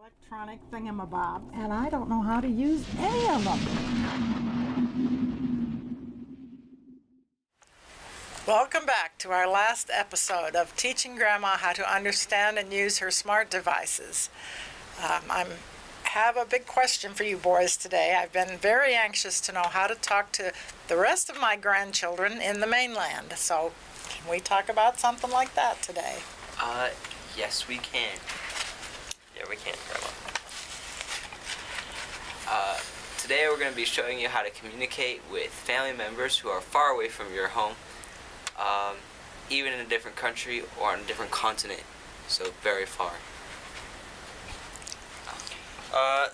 electronic thingamabob, and I don't know how to use any of them. Welcome back to our last episode of Teaching Grandma How to Understand and Use Her Smart Devices. I have a big question for you boys today. I've been very anxious to know how to talk to the rest of my grandchildren in the mainland. So can we talk about something like that today? Yes, we can. Yeah, we can, Grandma. Today we're going to be showing you how to communicate with family members who are far away from your home, even in a different country or on a different continent, so very far.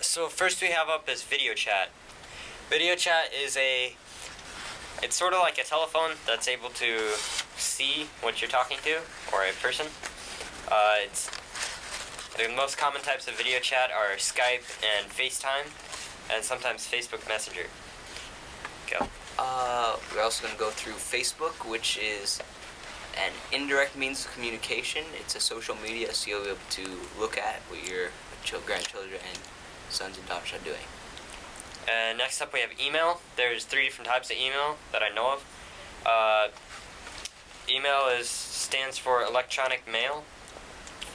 So first we have up is video chat. Video chat is it's sort of like a telephone that's able to see what you're talking to, or a person. The most common types of video chat are Skype and FaceTime, and sometimes Facebook Messenger. Go. We're also going to go through Facebook, which is an indirect means of communication. It's a social media, so you'll be able to look at what your grandchildren and sons and daughters are doing. And next up we have email. There's 3 different types of email that I know of. Email stands for electronic mail.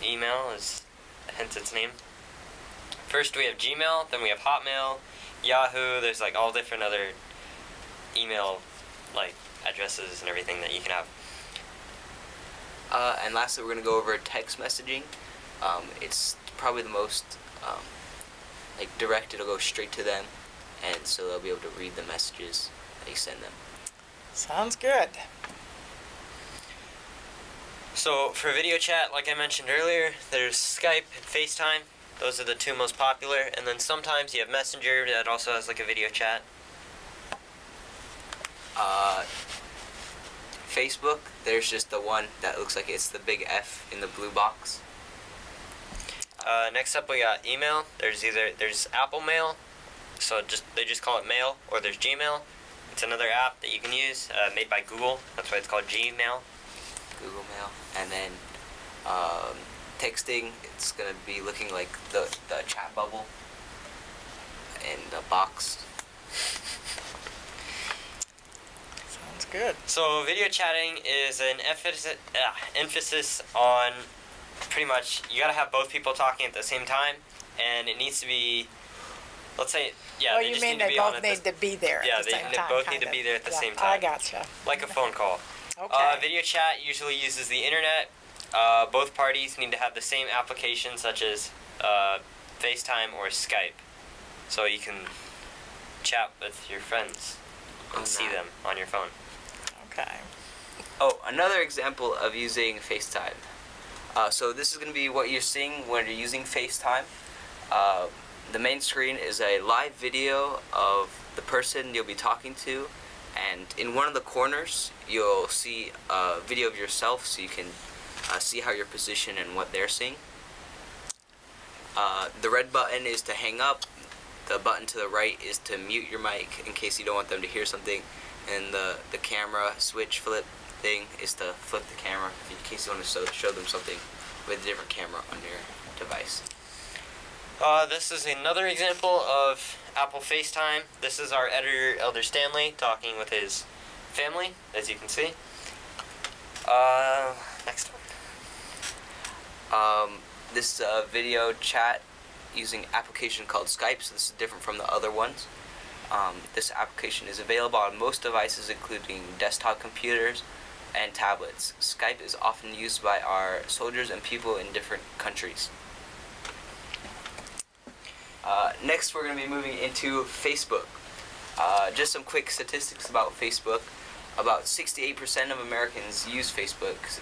Email is hence its name. First we have Gmail, then we have Hotmail, Yahoo. There's like all different other email like addresses and everything that you can have. And lastly, we're going to go over text messaging. It's probably the most direct. It'll go straight to them, and so they'll be able to read the messages that you send them. Sounds good. So for video chat, like I mentioned earlier, there's Skype and FaceTime. Those are the 2 most popular. And then sometimes you have Messenger that also has like a video chat. Facebook, there's just the one that looks like it's the big F in the blue box. Next up we got email. There's Apple Mail, so they just call it Mail, or there's Gmail. It's another app that you can use, made by Google. That's why it's called Gmail. Google Mail. And then texting, it's going to be looking like the chat bubble in the box. Sounds good. So video chatting is an emphasis on pretty much you gotta have both people talking at the same time, and it needs to be, let's say, yeah. Oh, they you just mean need to they be on both need to be there yeah, at the same time? they both need kind to of. be there at the Yeah, same time. I gotcha. Like a phone call. Okay. Video chat usually uses the internet. Both parties need to have the same application, such as FaceTime or Skype, so you can chat with your friends and see them on your phone. Okay. Oh, another example of using FaceTime. So this is going to be what you're seeing when you're using FaceTime. The main screen is a live video of the person you'll be talking to, and in one of the corners you'll see a video of yourself, so you can see how you're positioned and what they're seeing. The red button is to hang up. The button to the right is to mute your mic in case you don't want them to hear something, and the camera switch flip thing is to flip the camera in case you want to show them something with a different camera on your device. This is another example of Apple FaceTime. This is our editor, Elder Stanley, talking with his family, as you can see. Next one. This video chat using an application called Skype, so this is different from the other ones. This application is available on most devices, including desktop computers and tablets. Skype is often used by our soldiers and people in different countries. Next, we're going to be moving into Facebook. Just some quick statistics about Facebook. About 68% of Americans use Facebook,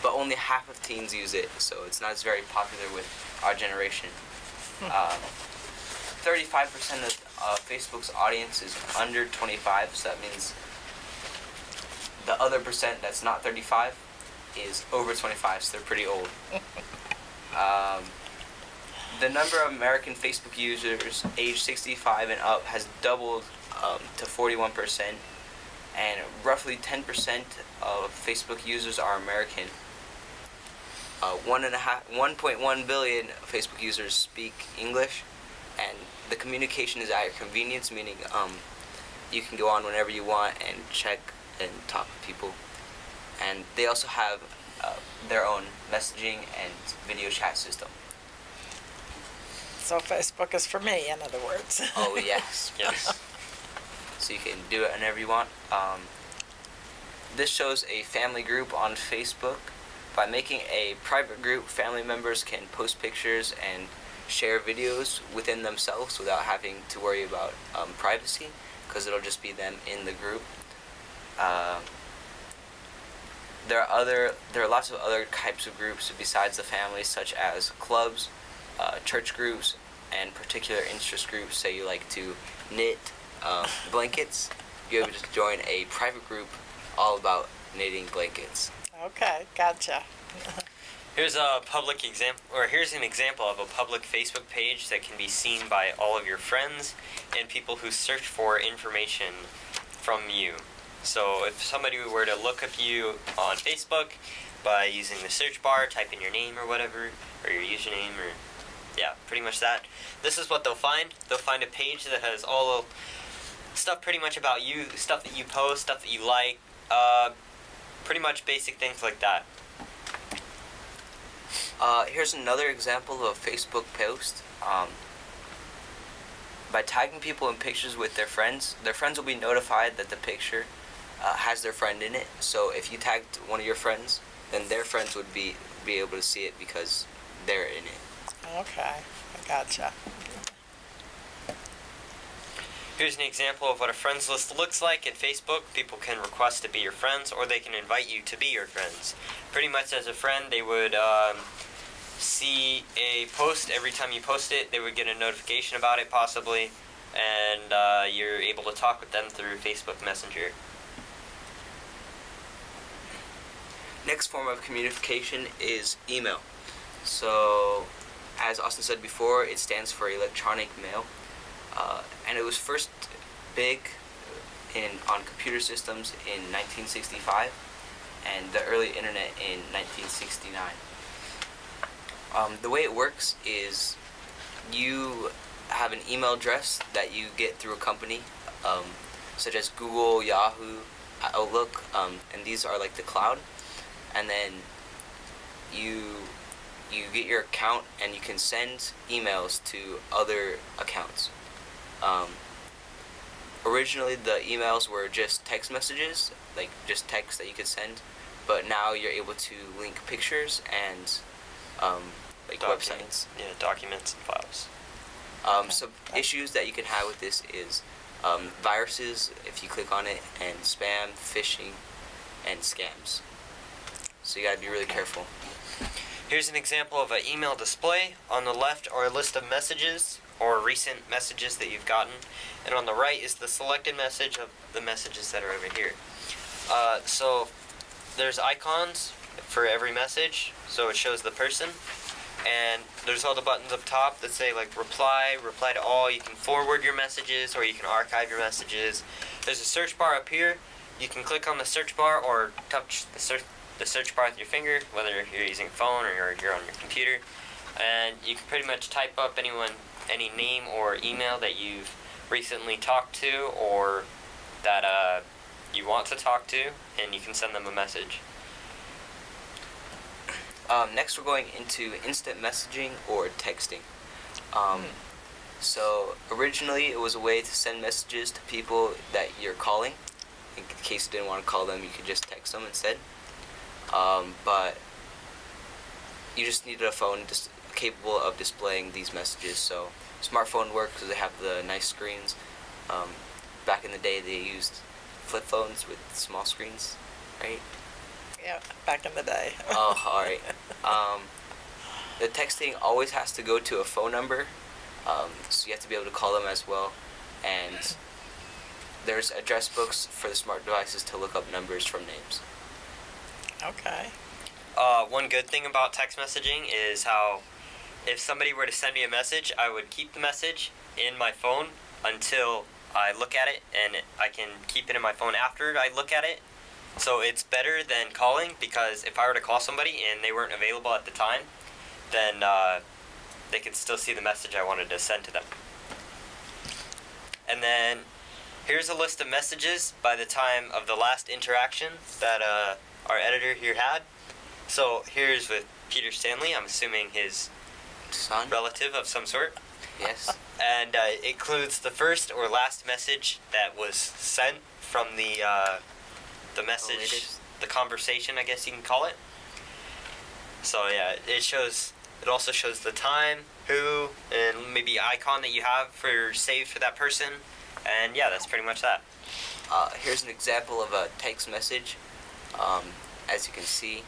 but only half of teens use it, so it's not as very popular with our generation. 35% of Facebook's audience is under 25, so that means the other percent that's not 35 is over 25, so they're pretty old. The number of American Facebook users age 65 and up has doubled to 41%, and roughly 10% of Facebook users are American. 1.1 billion Facebook users speak English, and the communication is at your convenience, meaning you can go on whenever you want and check and talk to people. And they also have their own messaging and video chat system. So Facebook is for me, in other words. Oh yes, Yes. so you can do it whenever you want. This shows a family group on Facebook. By making a private group, family members can post pictures and share videos within themselves without having to worry about privacy, because it'll just be them in the group. There are lots of other types of groups besides the family, such as clubs, church groups, and particular interest groups. Say you like to knit blankets, you're able to join a private group all about knitting blankets. Okay, gotcha. Here's a public example, or here's an example of a public Facebook page that can be seen by all of your friends and people who search for information from you. So if somebody were to look up you on Facebook by using the search bar, type in your name or whatever, or your username, or yeah, pretty much that. This is what they'll find. They'll find a page that has all stuff pretty much about you, stuff that you post, stuff that you like, pretty much basic things like that. Here's another example of a Facebook post. By tagging people in pictures with their friends will be notified that the picture has their friend in it. So if you tagged one of your friends, then their friends would be able to see it because they're in it. Okay, I gotcha. Here's an example of what a friends list looks like in Facebook. People can request to be your friends, or they can invite you to be your friends. Pretty much as a friend, they would see a post every time you post it. They would get a notification about it, possibly, and you're able to talk with them through Facebook Messenger. Next form of communication is email. So, as Austin said before, it stands for electronic mail. And it was first big on computer systems in 1965 and the early internet in 1969. The way it works is you have an email address that you get through a company, such as Google, Yahoo, Outlook, and these are like the cloud. And then you get your account and you can send emails to other accounts. Originally the emails were just text messages, like just text that you could send, but now you're able to link pictures and like websites. Yeah, documents and files. Some issues that you can have with this is viruses if you click on it, and spam, phishing, and scams. So you gotta be really careful. Here's an example of an email display. On the left are a list of messages or recent messages that you've gotten, and on the right is the selected message of the messages that are over here. So there's icons for every message, so it shows the person, and there's all the buttons up top that say like reply to all. You can forward your messages or you can archive your messages. There's a search bar up here. You can click on the search bar or touch the search bar with your finger, whether you're using a phone or you're on your computer, and you can pretty much type up any name or email that you've recently talked to or that you want to talk to, and you can send them a message. Next we're going into instant messaging or texting. So originally it was a way to send messages to people that you're calling. In case you didn't want to call them, you could just text them instead. But you just needed a phone capable of displaying these messages. So smartphone works because they have the nice screens. Back in the day they used flip phones with small screens, right? Yeah, back in the day. Oh, alright. The texting always has to go to a phone number, so you have to be able to call them as well. And there's address books for the smart devices to look up numbers from names. Okay. One good thing about text messaging is how if somebody were to send me a message, I would keep the message in my phone until I look at it, and I can keep it in my phone after I look at it, So it's better than calling, because if I were to call somebody and they weren't available at the time, then they could still see the message I wanted to send to them. And then here's a list of messages by the time of the last interaction that our editor here had. So here's with Peter Stanley, I'm assuming his Son? relative of some sort. Yes. And it includes the first or last message that was sent from the message, latest. the conversation, I guess you can call it. So yeah, it also shows the time, who, and maybe icon that you have saved for that person. And yeah, that's pretty much that. Here's an example of a text message. As you can see,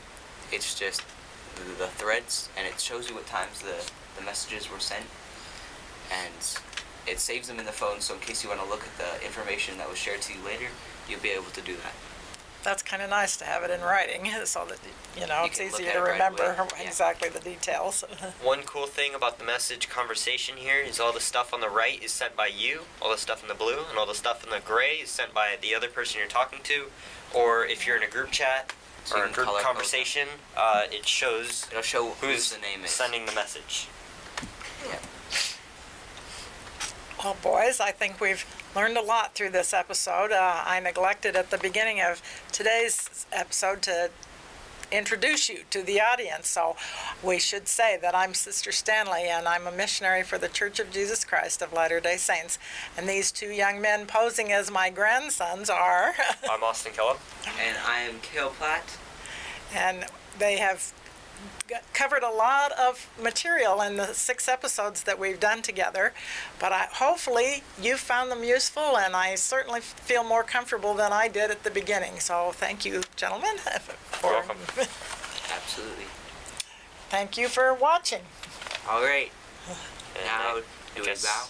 it's just the threads, and it shows you what times the messages were sent. And it saves them in the phone, so in case you want to look at the information that was shared to you later, you'll be able to do that. That's kind of nice to have it in writing so that, it's can look easier at to it right remember away. Yeah. exactly the details. One cool thing about the message conversation here is all the stuff on the right is sent by you, all the stuff in the blue, and all the stuff in the gray is sent by the other person you're talking to. Or if you're in a group chat So or you a can group color code conversation, it shows It'll show who's the name is. sending the message. Yeah. Well, boys, I think we've learned a lot through this episode. I neglected at the beginning of today's episode to introduce you to the audience. So we should say that I'm Sister Stanley, and I'm a missionary for the Church of Jesus Christ of Latter-day Saints. And these two young men posing as my grandsons are, I'm Austin Kellogg. And I am Kale Platt. and they have covered a lot of material in the 6 episodes that we've done together, but hopefully you found them useful, and I certainly feel more comfortable than I did at the beginning. So thank you, gentlemen. You're welcome. Absolutely. Thank you for watching. All right. And Now, I do we guess- bow?